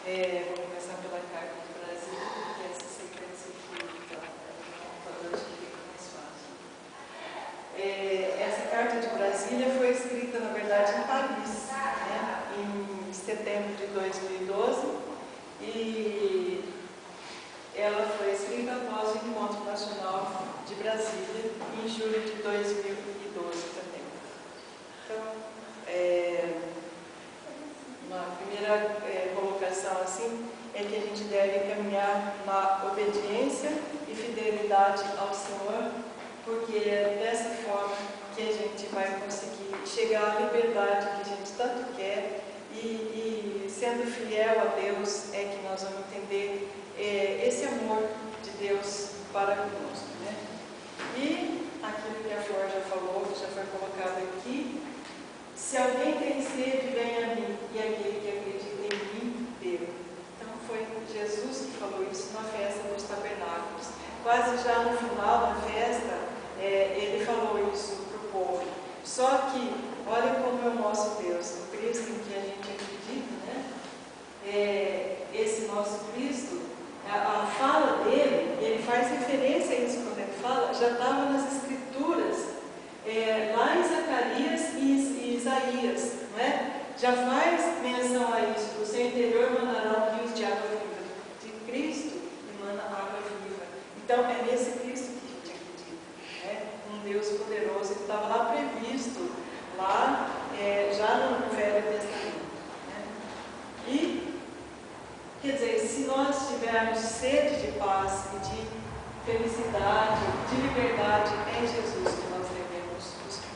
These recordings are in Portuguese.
Vou começar pela carta de Brasília, porque essa sequência aqui no computador acho que fica mais fácil. Essa carta de Brasília foi escrita, na verdade, em Paris, né, em setembro de 2012, e ela foi escrita após o Encontro Nacional de Brasília, em julho de 2012 também. Então, uma primeira colocação assim é que a gente deve caminhar na obediência e fidelidade ao Senhor, porque é dessa forma que a gente vai conseguir chegar à liberdade que a gente tanto quer, e sendo fiel a Deus é que nós vamos entender esse amor de Deus para conosco, né? E aquilo que a Flor já falou, que já foi colocado aqui: se alguém tem sede, venha a mim, e aquele que acredita em mim, beba. Então foi Jesus que falou isso na festa dos tabernáculos. Quase já no final da festa, ele falou isso para o povo. Só que, olha como é o nosso Deus, o Cristo em que a gente acredita, né? Esse nosso Cristo, a fala dele, ele faz referência a isso quando ele fala, já estava nas Escrituras, lá em Zacarias e Isaías, não é? Já faz menção a isso: do seu interior mandará rios de água viva. De Cristo emana água viva. Então é nesse Cristo que a gente acredita, né? Um Deus poderoso que estava lá previsto, lá já no Velho Testamento, né? E, quer dizer, se nós tivermos sede de paz e de felicidade, de liberdade, é Jesus que nós devemos buscar.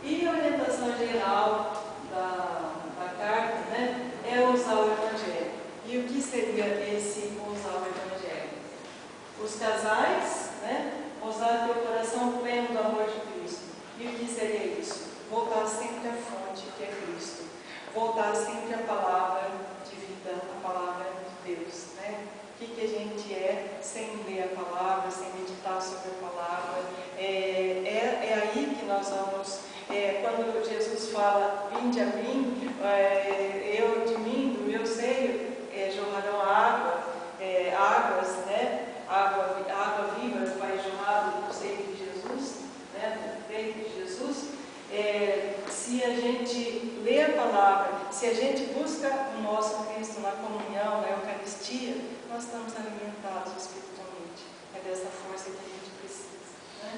E a orientação geral da carta, né, é usar o Evangelho. E o que seria esse usar o Evangelho? Os casais, né, usar teu coração pleno do amor de Cristo. E o que seria isso? Voltar sempre à fonte, que é Cristo. Voltar sempre à palavra de vida, a palavra de Deus, né? O que a gente é sem ler a palavra, sem meditar sobre a palavra. É aí que nós vamos, quando Jesus fala: vinde a mim, eu de mim, do meu seio, jorrarão águas, né? Água viva vai jorrar do seio de Jesus, né? Do peito de Jesus. Se a gente lê a palavra, se a gente busca o nosso Cristo na comunhão, na Eucaristia, nós estamos alimentados espiritualmente. É dessa força que a gente precisa, né?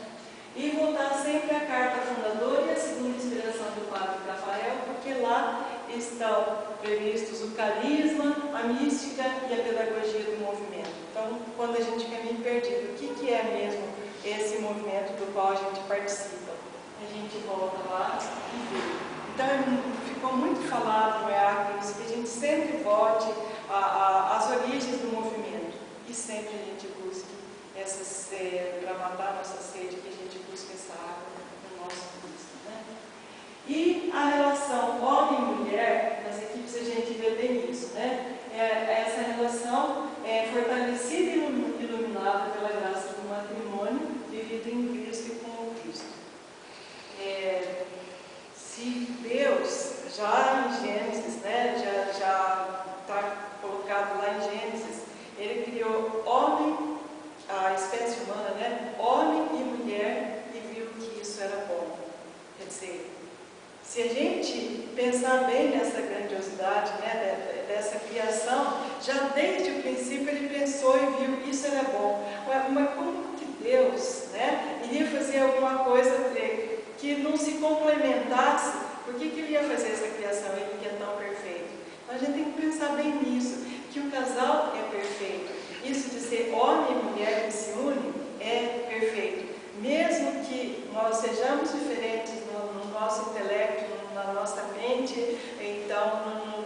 E voltar sempre à carta fundadora e à segunda inspiração do Padre Rafael, porque lá estão previstos o carisma, a mística e a pedagogia do movimento. Então, quando a gente caminha perdido, o que é mesmo esse movimento do qual a gente participa? A gente volta lá e vê. Então, ficou muito falado no EAC que a gente sempre volte às origens do movimento, e sempre a gente busque para matar a nossa sede, que a gente busque essa água no nosso Cristo, né? E a relação homem e mulher, nas equipes a gente vê bem isso, né? Essa relação é fortalecida e iluminada pela graça do matrimônio, vivido em Cristo e com o Cristo. Se Deus, já em Gênesis, né, já está colocado lá em Gênesis, Ele criou homem, a espécie humana, né, homem e mulher, e viu que isso era bom. Quer dizer, se a gente pensar bem nessa grandiosidade, né, dessa criação, já desde o princípio Ele pensou e viu que isso era bom. Mas como que Deus, né, iria fazer alguma coisa que não se complementasse? Por que Ele ia fazer essa criação, Ele que é tão perfeito? Então a gente tem que pensar bem nisso, que o casal é perfeito. Isso de ser homem e mulher que se unem é perfeito. Mesmo que nós sejamos diferentes no nosso intelecto, na nossa mente, então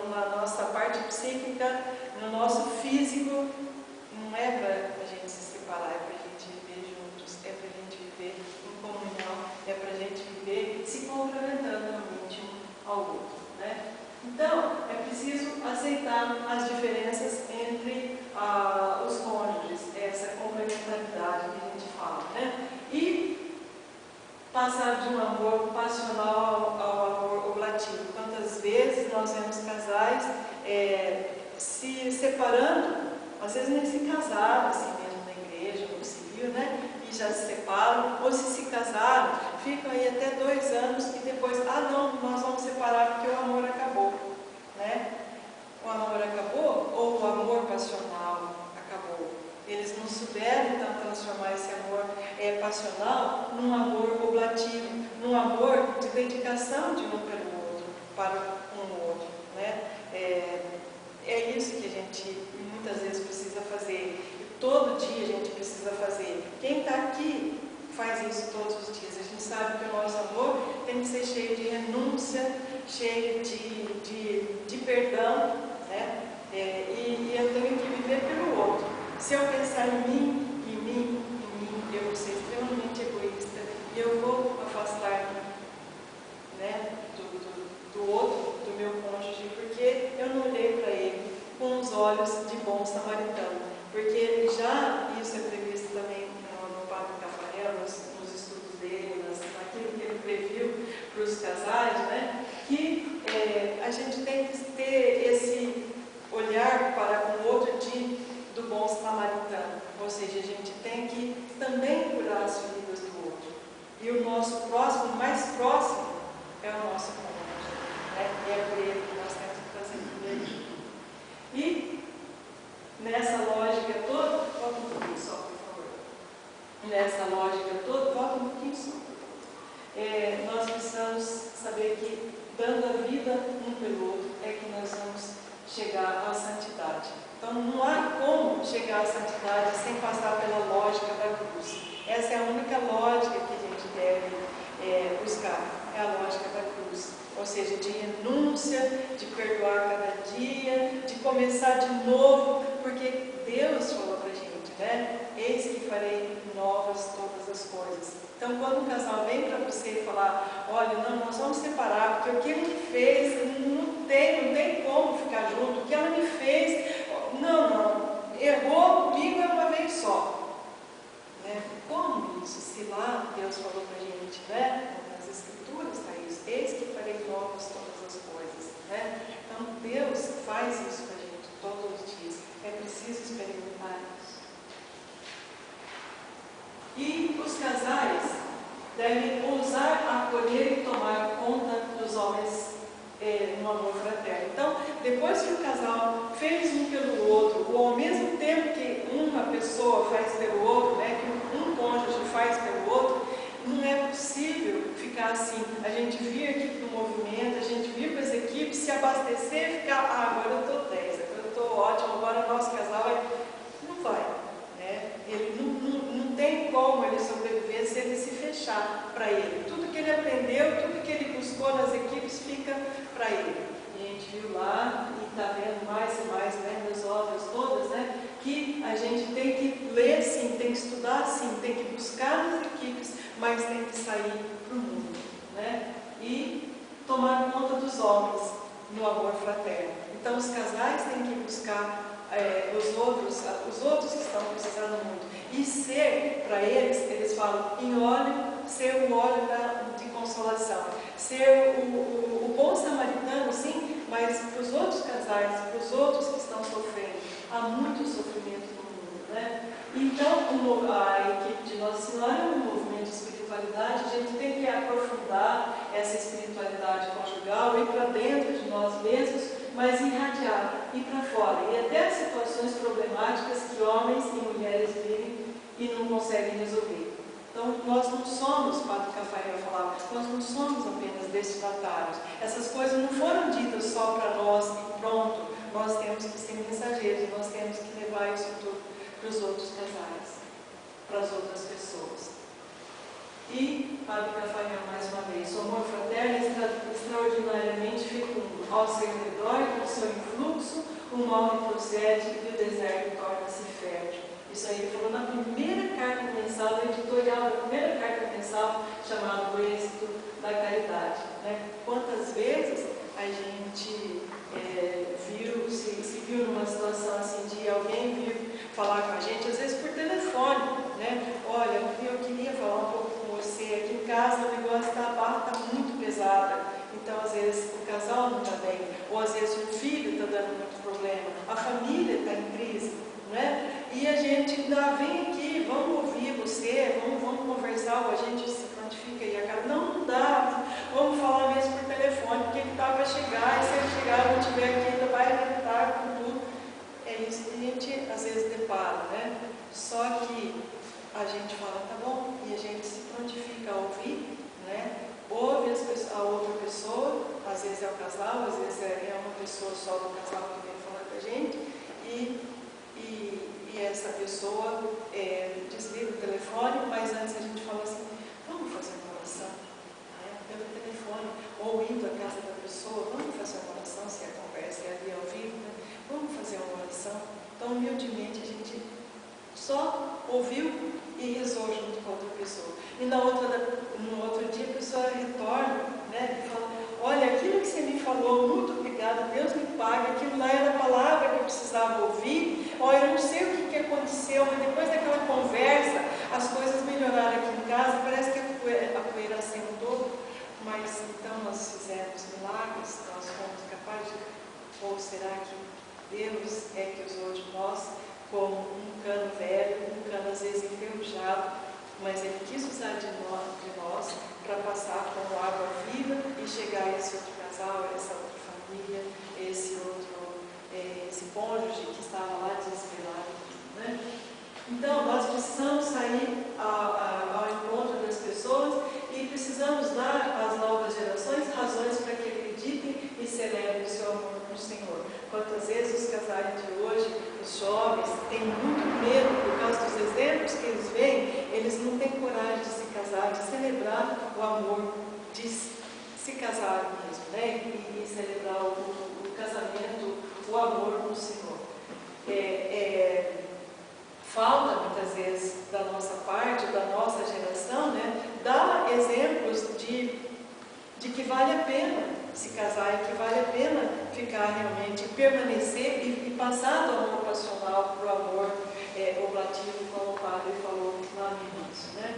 na nossa parte psíquica, no nosso físico, não é para a gente se separar, é para a gente viver juntos, é para a gente viver em comunhão, é para a gente viver se complementando realmente um ao outro, né? Então, é preciso aceitar as diferenças entre os cônjuges, essa complementaridade que a gente fala, né? E passar de um amor passional ao amor oblativo. Quantas Quantas vezes nós vemos casais se separando, às vezes nem se casaram, assim mesmo na igreja, no civil, né? E já se separam, ou se casaram, ficam aí até 2 anos e depois, não, nós vamos separar porque o amor acabou, né? O amor acabou ou o amor passional acabou? Eles não souberam, então, transformar esse amor passional num amor oblativo, num amor de dedicação de um pelo outro, para um outro, né? É isso que a gente muitas vezes precisa fazer. E todo dia a gente precisa fazer. Quem está aqui faz isso todos os dias. A gente sabe que o nosso amor tem que ser cheio de renúncia, cheio de perdão, né? E eu tenho que viver pelo outro. Se eu pensar em mim, eu vou ser extremamente egoísta e eu vou afastar-me, né, do outro, do meu cônjuge, porque eu não olhei para ele com os olhos de bom samaritano. Porque já isso é previsto também no Padre Cafarel, nos estudos dele, naquilo que ele previu para os casais, né, que a gente tem que ter esse olhar para com o outro do bom samaritano, ou seja, a gente tem que também curar as feridas do outro. E o nosso próximo, mais próximo, é o nosso cônjuge, né? E é por ele que nós temos que fazer tudo aí. E nessa lógica toda, volta um pouquinho só, por favor. Nessa lógica toda, volta um pouquinho só, por favor. Nós precisamos saber que, dando a vida um pelo outro, é que nós vamos chegar à santidade. Então, não há como chegar à santidade sem passar pela lógica da cruz. Essa é a única lógica que a gente deve buscar, é a lógica da cruz. Ou seja, de renúncia, de perdoar cada dia, de começar de novo, porque Deus falou para a gente, né? Eis que farei novas todas as coisas. Então, quando um casal vem para você e falar, olha, não, nós vamos separar, porque o que ele me fez, não tem como ficar junto, o que ela me fez, não, errou comigo é uma vez só. Né? Como isso? Se lá Deus falou para a gente, né? Nas Escrituras está isso, eis que farei novas todas as coisas. Né? Então, Deus faz isso para a gente todos os dias. É preciso experimentar isso. E os casais devem ousar acolher e tomar conta dos homens no amor fraterno. Então, depois que o casal fez um pelo outro, ou ao mesmo tempo que uma pessoa faz pelo outro, né, que um cônjuge faz pelo outro, não é possível ficar assim. A gente vir aqui para o movimento, a gente vir para as equipes, se abastecer e ficar, agora eu estou 10, agora eu estou ótimo, agora nosso casal vai. Não vai. Né? Ele não tem como ele sobreviver se ele se fechar para ele. Tudo que ele aprendeu, tudo que ele buscou nas equipes fica para ele. E a gente viu lá, e está vendo mais e mais, né, nas obras todas, né, que a gente tem que ler sim, tem que estudar sim, tem que buscar nas equipes, mas tem que sair para o mundo, né, e tomar conta dos homens no amor fraterno. Então os casais têm que buscar os outros que estão precisando muito. E ser, para eles falam, em óleo, ser o óleo de consolação. Ser o bom samaritano, sim, mas para os outros casais, para os outros que estão sofrendo. Há muito sofrimento no mundo, né? Então, a equipe de Nossa Senhora é um movimento de espiritualidade. A gente tem que aprofundar essa espiritualidade conjugal, ir para dentro de nós mesmos, mas irradiar, ir para fora. E até as situações problemáticas que homens e mulheres vivem e não conseguem resolver. Então, nós não somos, Padre Cafarel falava, nós não somos apenas destinatários. Essas coisas não foram ditas só para nós e pronto. Nós temos que ser mensageiros, nós temos que levar isso tudo para os outros casais, para as outras pessoas. E, Padre Cafarel, mais uma vez, o amor fraterno é extraordinariamente fecundo. Ao seu redor, com seu influxo, o mal retrocede e o deserto torna-se fértil. Isso aí ele falou na primeira carta mensal, no editorial da primeira carta mensal, chamada O Êxito da Caridade. Né? Quantas vezes a gente se viu numa situação assim de alguém vir falar com a gente, às vezes por telefone, né? Olha, eu queria falar um pouco com você, aqui em casa o negócio a barra está muito pesada, então às vezes o casal não ou às vezes um filho está dando muito problema, a família está em crise, né? E a gente ainda vem aqui, vamos ouvir você, vamos conversar, ou a gente se prontifica e acaba, não dá, vamos falar mesmo por telefone, porque ele está para chegar, e se ele chegar e não estiver aqui, ainda vai arrebentar com tudo. É isso que a gente às vezes depara, né? Só que a gente fala, tá bom, e a gente se prontifica a ouvir, né? Ouve a outra pessoa, às vezes é o casal, às vezes é uma pessoa só do casal que vem falar com a gente, e essa pessoa desliga o telefone, mas antes a gente fala assim, vamos fazer uma oração, né? Pelo telefone, ou indo à casa da pessoa, vamos fazer uma oração, se a conversa é ali ao vivo, né? Vamos fazer uma oração. Então, humildemente, a gente só ouviu e rezou junto com a outra pessoa. E no outro dia a pessoa retorna, né, e fala, olha, aquilo que você me falou, muito obrigada, Deus me pague, aquilo lá era a palavra que eu precisava ouvir, olha, eu não sei o que aconteceu, mas depois daquela conversa, as coisas melhoraram aqui em casa, parece que a poeira assentou, mas então nós fizemos milagres, nós fomos capazes de, ou será que Deus é que usou de nós como um cano velho, um cano às vezes enferrujado, mas Ele quis usar de nós para passar com água viva e chegar a esse outro casal, essa outra família, esse cônjuge que estava lá desesperado, né? Então, nós precisamos sair ao encontro das pessoas e precisamos dar às novas gerações razões para que acreditem e celebrem o seu amor no Senhor. Quantas vezes os casais de hoje, os jovens, têm muito medo por causa dos exemplos que eles veem, eles não têm coragem de se casar, de celebrar o amor, de se casar mesmo, né? E celebrar o casamento, o amor no Senhor. Falta muitas vezes da nossa parte, da nossa geração, né, dar exemplos de que vale a pena se casar e que vale a pena ficar realmente, permanecer e passar do amor passional para o amor oblativo, como o padre falou lá no início, né?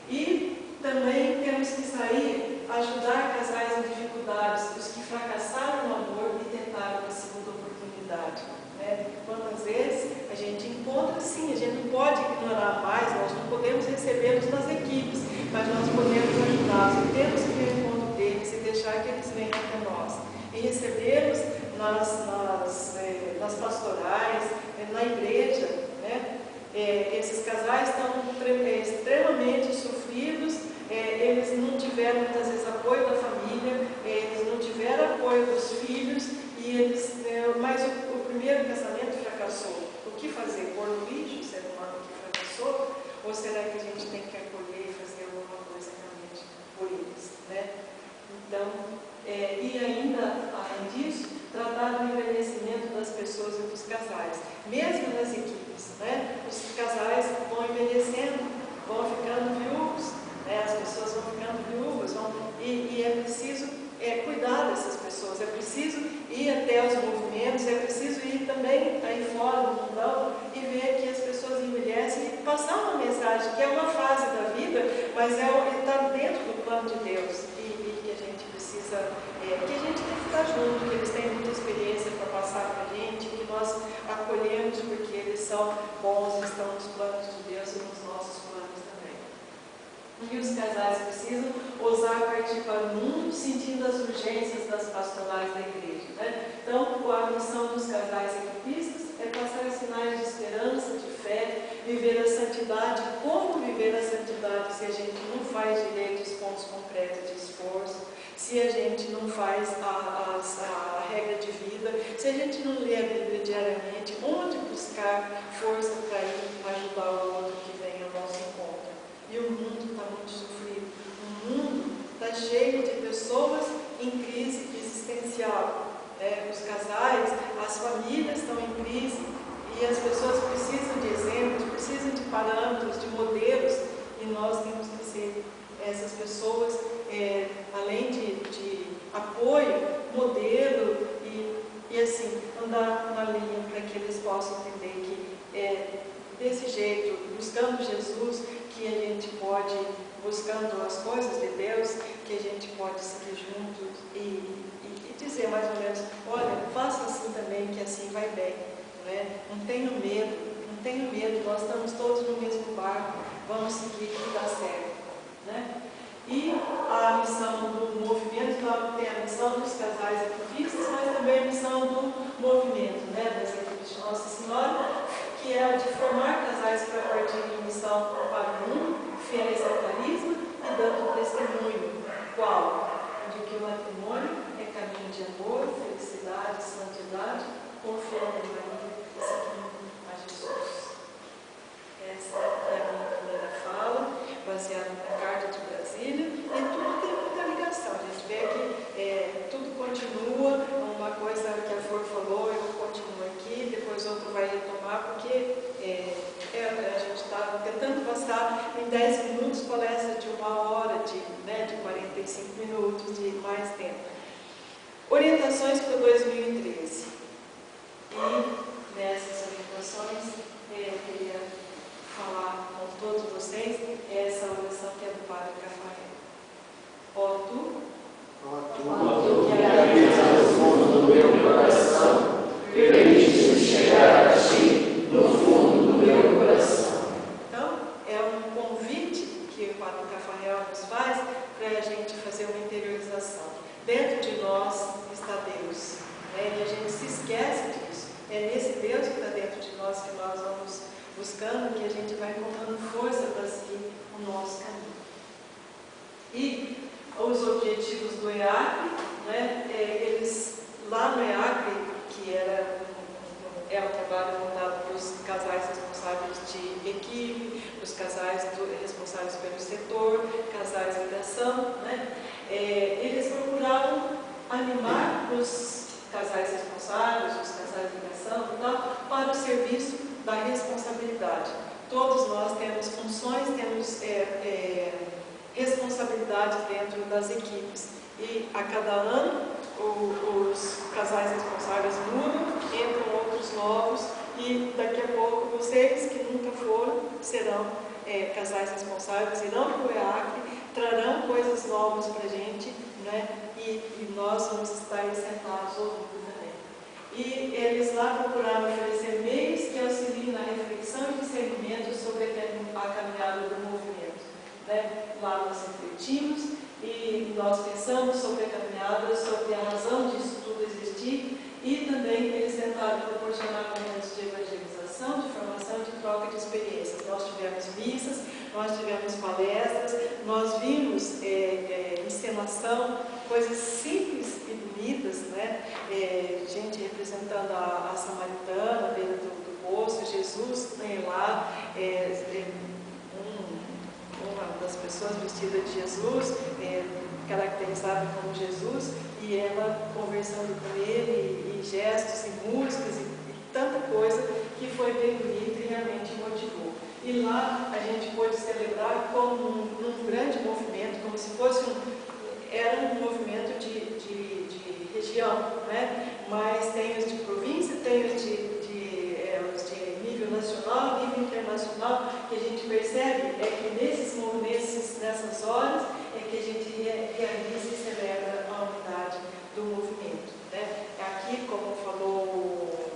E também temos que sair, ajudar casais em dificuldades, os que fracassaram no amor e tentaram a segunda oportunidade. Quantas vezes a gente encontra, sim, a gente não pode ignorar mais, nós não podemos recebê-los nas equipes, mas nós podemos ajudá-los, e temos que ir ao encontro deles e deixar que eles venham até nós, e recebê-los nas pastorais, na igreja, né? Esses casais estão extremamente sofridos, eles não tiveram muitas vezes apoio da família, eles não tiveram apoio dos filhos, mas o primeiro casamento fracassou. O que fazer? Pôr no lixo o ser humano que fracassou? Ou será que a gente tem que acolher e fazer alguma coisa realmente por eles, né? Então, e ainda, além disso, tratar do envelhecimento das pessoas e dos casais, mesmo nas equipes, né? Os casais vão envelhecendo, vão ficando viúvos, né? As pessoas vão ficando viúvas, e é preciso cuidar dessas pessoas, é preciso ir até os movimentos, é preciso ir também aí fora do mundão e ver que as pessoas envelhecem e passar uma mensagem que é uma fase da vida, mas está dentro do plano de Deus e que a gente precisa, que a gente tem que estar junto, que eles têm muita experiência para passar para a gente, que nós acolhemos porque eles são bons, estão nos planos de Deus e nos nossos planos também. E os casais precisam ousar partir para o mundo, sentindo as urgências das pastorais da igreja, né? Então, a missão dos casais equipistas é passar sinais de esperança, de fé, viver a santidade. Como viver a santidade se a gente não faz direito os pontos concretos de esforço, se a gente não faz a regra de vida, se a gente não lê a Bíblia diariamente, onde buscar força para ir ajudar o outro que vem ao nosso encontro? E o mundo está muito sofrido. O mundo está cheio de pessoas em crise existencial. Os casais, as famílias estão em crise e as pessoas precisam de exemplos, precisam de parâmetros, de modelos, e nós temos que ser essas pessoas, além de apoio, modelo e assim, andar na linha para que eles possam entender que desse jeito, buscando Jesus, que a gente pode, buscando as coisas de Deus, que a gente pode seguir juntos e dizer mais ou menos, olha, a missão do movimento, então tem a missão dos casais ativistas, mas também a missão do movimento, né, das equipes de Nossa Senhora, que é a de formar casais para partir em missão para o mundo, fiéis ao carisma e dando testemunho. Qual? De que o matrimônio é caminho de amor, felicidade, santidade, confiando em Maria e seguindo a Jesus. Essa é a minha primeira fala, baseada na Carta de Brasília, e tudo tem muita ligação. A gente vê que tudo continua, uma coisa que a Flor falou, eu continuo aqui, depois outro vai retomar, porque a gente está tentando passar em 10 minutos palestra de 1 hora, de 45 minutos, de mais tempo. Orientações para 2013. E nessas orientações, eu queria falar com todos vocês essa oração que é do Padre Cafarel. Ó tu, que habitas no fundo do meu coração, permite-me chegar a ti no fundo do meu coração. Então, é um convite que o Padre Cafarel nos faz para a gente fazer uma interiorização. Dentro de nós está Deus, né? E a gente se esquece disso. É nesse Deus que está dentro de nós que nós vamos buscando, que a gente vai encontrando força para seguir o nosso caminho. E os objetivos do EACRE, né, eles, lá no EACRE, que é um trabalho voltado para os casais responsáveis de equipe, para os casais responsáveis pelo setor, casais de ligação, né, eles procuraram animar os casais responsáveis, os casais de ligação e tal, para o serviço da responsabilidade. Todos nós temos funções, temos responsabilidades dentro das equipes. E a cada ano os casais responsáveis mudam, entram outros novos e daqui a pouco vocês que nunca foram serão casais responsáveis, irão para o EACRE, trarão coisas novas para a gente, né? E nós vamos estar aí sentados ouvindo também. E eles lá procuraram oferecer meios que auxiliem na reflexão e discernimento sobre a caminhada do movimento, né? Lá nós refletimos e nós pensamos sobre a caminhada, sobre a razão disso tudo existir, e também eles tentaram proporcionar momentos de evangelização, de formação e de troca de experiências. Nós tivemos missas, nós tivemos palestras, nós vimos encenação, coisas simples e bonitas, né? Gente representando a samaritana, beira do poço, Jesus lá, uma das pessoas vestida de Jesus, caracterizada como Jesus, e ela conversando com ele, e gestos, e músicas, e tanta coisa que foi bem bonita e realmente motivou. E lá a gente pôde celebrar como num grande movimento, como se fosse era um movimento de região, né? Mas tem os de província, tem os de nível nacional, nível internacional, que a gente percebe que nesses movimentos, nessas horas, é que a gente realiza e celebra a unidade do movimento, né? Aqui, como falou o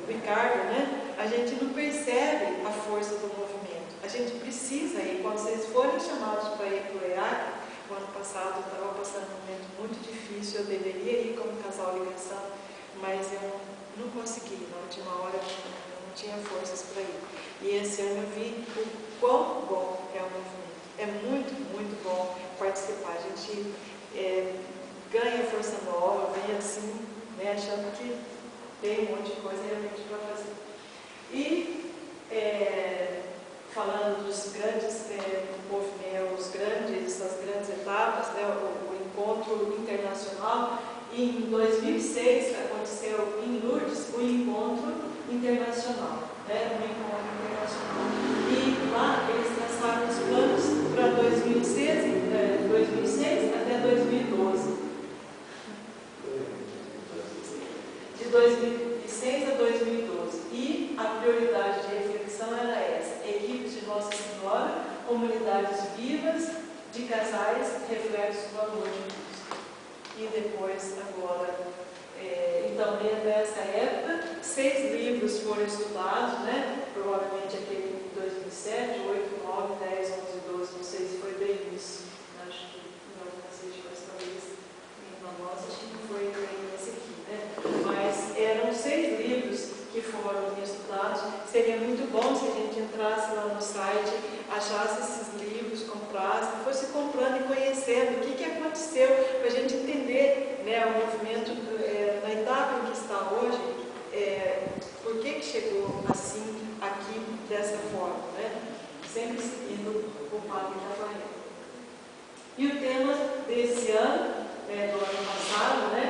Ricardo, né? A gente não percebe a força do movimento. A gente precisa ir, quando vocês forem chamados para ir para o EACRE, o ano passado eu estava passando um momento muito difícil, eu deveria ir como casal ligação, mas eu não consegui, na última hora eu não tinha forças para ir. E esse ano eu vi o quão bom é o movimento. É muito, muito bom participar. A gente ganha força nova, vem assim, né, achando que tem um monte de coisa realmente para fazer. E falando dos grandes movimentos, as grandes etapas, né, o encontro internacional, em 2006 aconteceu em Lourdes o encontro internacional, né, um encontro internacional. E lá eles traçaram os planos para 2006 até 2012. De 2006 a 2012. E a prioridade de reflexão era essa: equipes de Nossa Senhora, comunidades vivas, de casais, reflexos do amor de Cristo. E depois, agora, então, nessa época, 6 livros foram estudados, né? Provavelmente aquele de 2007, 8, 9, 10, 11, 12, não sei se foi bem isso, na acho que não seja, mas talvez na nossa, acho que não foi bem esse aqui, né? Mas eram 6 livros que foram estudados. Seria muito bom se a gente entrasse lá no site, achasse esses livros, comprasse, fosse comprando e conhecendo o que aconteceu, para a gente entender, né, o movimento na etapa em que está hoje, por que chegou assim, aqui, dessa forma, né? Sempre seguindo o Padre Rafael. E o tema desse ano, do ano passado, né,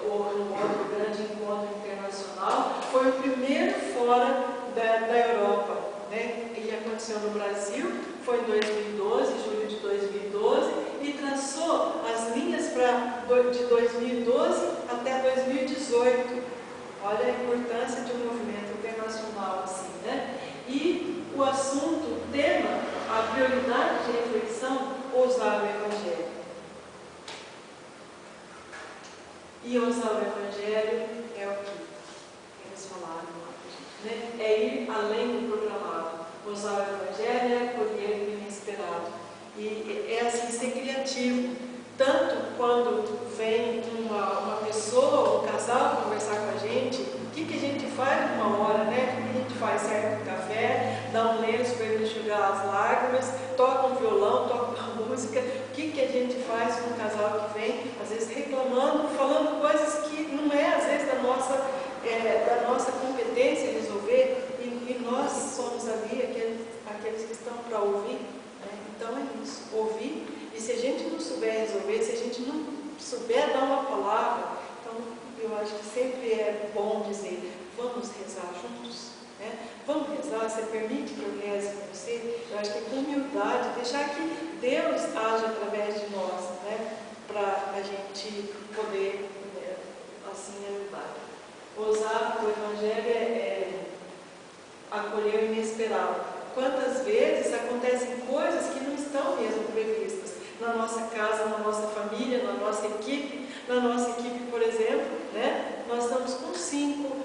houve um outro grande encontro internacional, foi o primeiro fora da Europa, né, e aconteceu no Brasil, foi em 2012, julho de 2012, e traçou as linhas de 2012 até 2018. Olha a importância de um movimento internacional assim, né? E o assunto, o tema, a prioridade de reflexão, ousar o Evangelho. E ousar o Evangelho é o que eles falaram lá, né? É ir além do programado. Ousar o Evangelho é acolher o inesperado. E é assim, ser criativo. Tanto quando vem uma pessoa, um casal conversar com a gente, o que a gente faz numa hora, né? O que a gente faz? Serve um café, dá um lenço para ele enxugar as lágrimas, toca um violão, toca uma música. O que a gente faz com um casal que vem, às vezes reclamando, falando coisas que não é, às vezes, da nossa competência resolver, e nós somos ali aqueles que estão para ouvir, né? Então é isso, ouvir. E se a gente não souber resolver, se a gente não souber dar uma palavra, então eu acho que sempre é bom dizer, vamos rezar juntos, né? Vamos rezar, você permite que eu reze com você? Eu acho que com humildade, deixar que Deus age através de nós, né? Para a gente poder, assim, ajudar. Ousar o Evangelho é acolher o inesperado. Quantas vezes acontecem coisas que não estão mesmo previstas na nossa casa, na nossa família, na nossa equipe. Na nossa equipe, por exemplo, né, nós estamos com 5,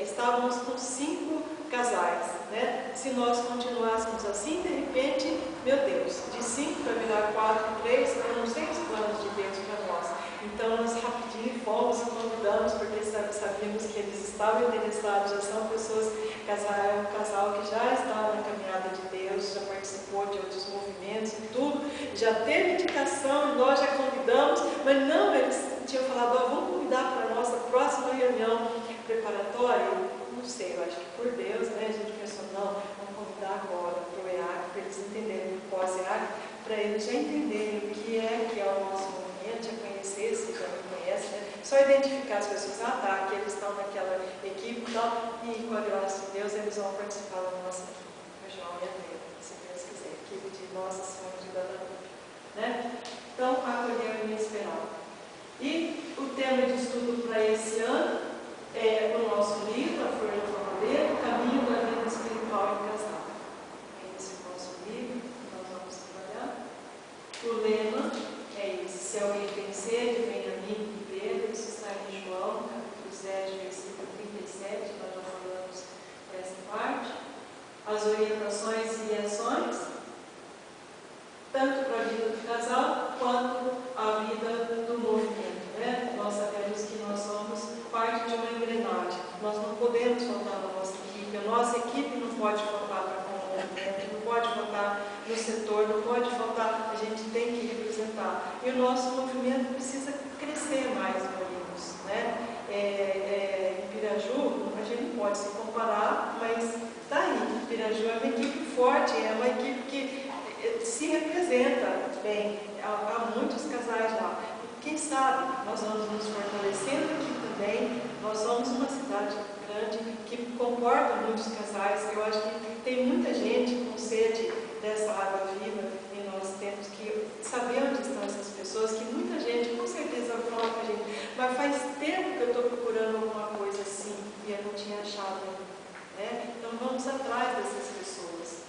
estávamos com 5 casais, né? Se nós continuássemos assim, de repente, meu Deus, de 5 para virar 4, 3, eu não sei os planos de Deus para nós. Então nós rapidinho fomos e convidamos, porque sabíamos que eles estavam interessados, já são pessoas, um casal que já está na caminhada de Deus, já participou de outros movimentos e tudo, já teve indicação e nós já convidamos, mas não, eles tinham falado, vamos convidar para a nossa próxima reunião preparatória. Não sei, eu acho que por Deus, né, a gente pensou, não, vamos convidar agora para o EAC, para eles entenderem o pós-EAC, para eles já entenderem o que é o nosso movimento, já conhecer, se já não conhece, né? Só identificar as pessoas, que eles estão naquela equipe e tal, e com a graça de Deus eles vão participar da nossa equipe, o João e a André, se Deus quiser, equipe de Nossa Senhora de Guadalupe, né? Então, acolher o inesperado. E o tema de estudo para esse ano é o nosso livro, A Flor do Cavaleiro, O Caminho da Vida Espiritual e Casal. Esse é o nosso livro que nós vamos trabalhar. O lema é esse: se alguém tem sede, venha a mim e beba. Isso está em João, capítulo 7, versículo 37, nós já falamos dessa parte. As orientações e ações, tanto para a vida do casal, quanto a vida do movimento, né? Nós sabemos que nós somos parte de uma engrenagem, nós não podemos faltar na nossa equipe, a nossa equipe não pode faltar para o movimento, não pode faltar no setor, não pode faltar, a gente tem que representar. E o nosso movimento precisa crescer mais, meninos, né? Em Piraju, a gente não pode se comparar, mas está aí. Piraju é uma equipe forte, é uma equipe que se representa bem. Há muitos casais lá. Quem sabe nós vamos nos fortalecendo aqui também. Nós somos uma cidade grande que comporta muitos casais. Eu acho que tem muita gente com sede dessa água viva e nós temos que saber onde estão essas pessoas, que muita gente com certeza vai falar com a gente, mas faz tempo que eu estou procurando alguma coisa assim e eu não tinha achado ainda, né? Então vamos atrás dessas pessoas.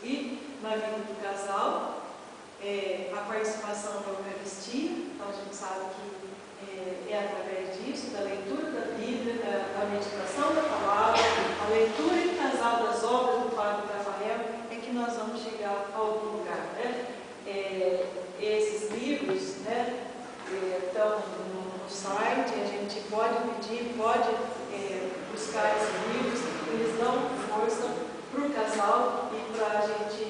E na vida do casal, a participação da Eucaristia, então a gente sabe que é através disso, da leitura da Bíblia, da meditação da palavra, a leitura em casal das obras do Padre Rafael, é que nós vamos chegar a algum lugar. pedir, pode buscar esses livros, eles dão força para o casal e para a gente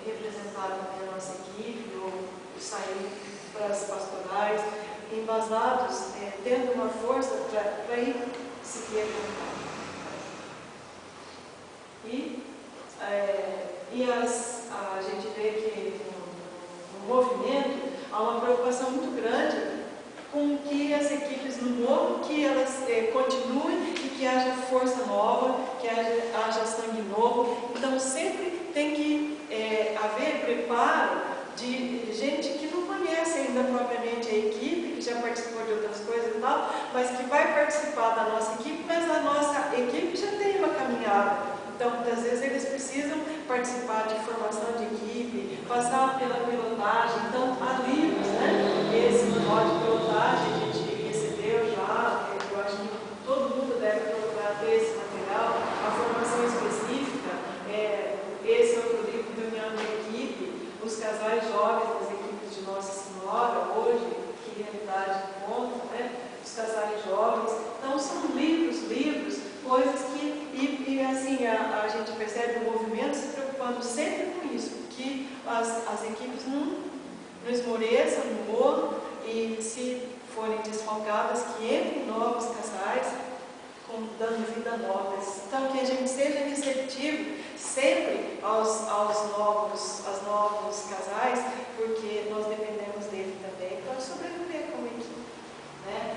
representar também a nossa equipe ou sair para as pastorais, embasados, tendo uma força para ir seguir a vontade. A gente vê que no movimento há uma preocupação muito grande com que as equipes no morro, que elas continuem e que haja força nova, que haja sangue novo. Então sempre tem que haver preparo de gente que não conhece ainda propriamente a equipe, que já participou de outras coisas e tal, mas que vai participar da nossa equipe, mas a nossa equipe já tem uma caminhada. Então, muitas vezes eles precisam participar de formação de equipe, passar pela pilotagem. Então, há livros, né? Esse manual de pilotagem a gente recebeu já, eu acho que todo mundo deve procurar ter esse material. A formação específica, esse outro livro, Reunião de Equipe, os casais jovens das equipes de Nossa Senhora, hoje, que realidade conta, né? Os casais jovens. Então, são livros, coisas que, assim, a gente percebe o movimento se preocupando sempre com isso, que as equipes não esmoreçam no morro e, se forem desfalcadas, que entrem novos casais, dando vida novas. Então, que a gente seja receptivo sempre aos novos casais, porque nós dependemos dele também para sobreviver como equipe. Né?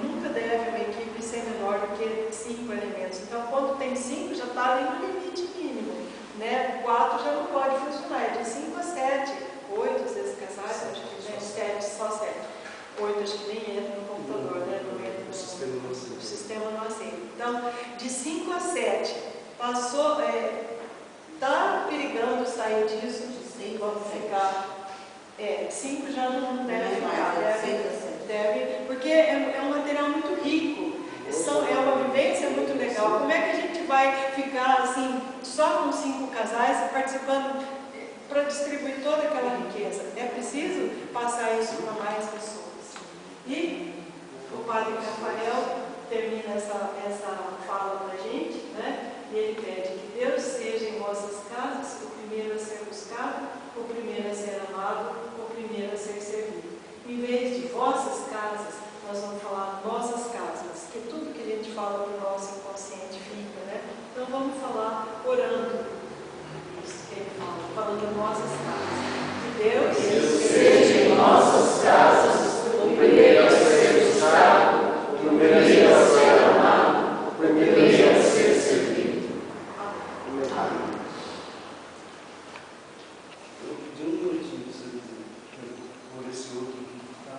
Nunca deve uma equipe ser menor do que 5 elementos. Então, quando tem 5, já está ali no limite mínimo. Né? 4 já não pode funcionar, é de 5 a 7, 8, às vezes casais, acho que é 7, só 7. 8 acho que nem entra no computador, né? Não entra o sistema não aceita. Então, de 5 a 7, passou, está perigando sair disso, vamos ficar. 5 já não deve ficar, deve, porque é um material muito rico, é uma vivência muito legal. Como é que a gente vai ficar assim, só com 5 casais participando para distribuir toda aquela riqueza? É preciso passar isso para mais pessoas. E o padre Rafael termina essa fala para a gente, né? E ele pede que Deus seja em vossas casas o primeiro a ser buscado, o primeiro a ser amado, o primeiro a ser servido. Em vez de vossas casas, nós vamos falar nossas casas, que tudo que a gente fala para o nosso inconsciente fica, né? Então vamos falar orando, isso que ele fala, falando nossas casas. Que Deus seja em nossas casas o primeiro a ser buscado, o primeiro a ser amado, o primeiro a ser servido. Amém. Eu pedi um minutinho para você dizer, por esse outro aqui, tá?